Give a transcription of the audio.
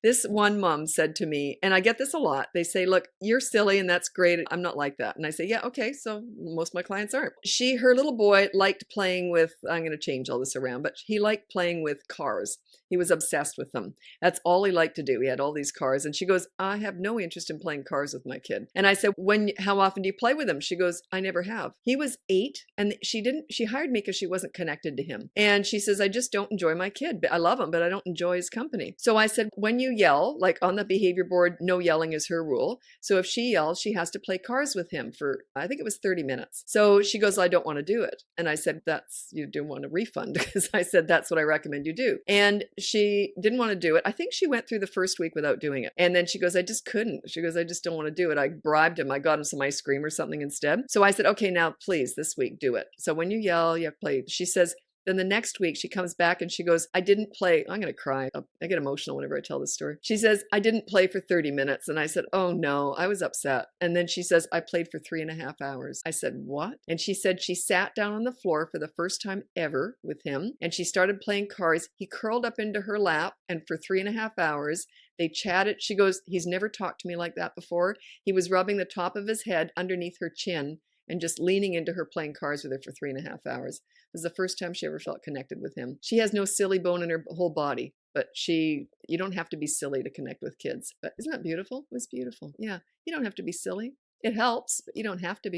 This one mom said to me, and I get this a lot. They say, look, you're silly and that's great. I'm not like that. And I say, yeah, okay. So most of my clients aren't. Her little boy liked playing with, I'm going to change all this around, but he liked playing with cars. He was obsessed with them. That's all he liked to do. He had all these cars. And she goes, I have no interest in playing cars with my kid. And I said, how often do you play with him? She goes, I never have. He was 8 and she hired me because she wasn't connected to him. And she says, I just don't enjoy my kid. I love him, but I don't enjoy his company. So I said, when you yell, like on the behavior board, no yelling is her rule. So if she yells, she has to play cars with him for, I think it was 30 minutes. So she goes, I don't want to do it. And I said, you do want a refund, because I said, that's what I recommend you do. And she didn't want to do it. I think she went through the first week without doing it. And then she goes, I just couldn't. She goes, I just don't want to do it. I bribed him. I got him some ice cream or something instead. So I said, okay, now please this week do it. So when you yell, you have to play. She says, then the next week she comes back and she goes, I didn't play. I'm going to cry. I get emotional whenever I tell this story. She says, I didn't play for 30 minutes. And I said, oh no, I was upset. And then she says, I played for 3.5 hours. I said, what? And she said she sat down on the floor for the first time ever with him. And she started playing cards. He curled up into her lap. And for 3.5 hours, they chatted. She goes, he's never talked to me like that before. He was rubbing the top of his head underneath her chin and just leaning into her playing cards with her for 3.5 hours. It was the first time she ever felt connected with him. She has no silly bone in her whole body, but you don't have to be silly to connect with kids. But isn't that beautiful? It was beautiful. Yeah, you don't have to be silly. It helps, but you don't have to be.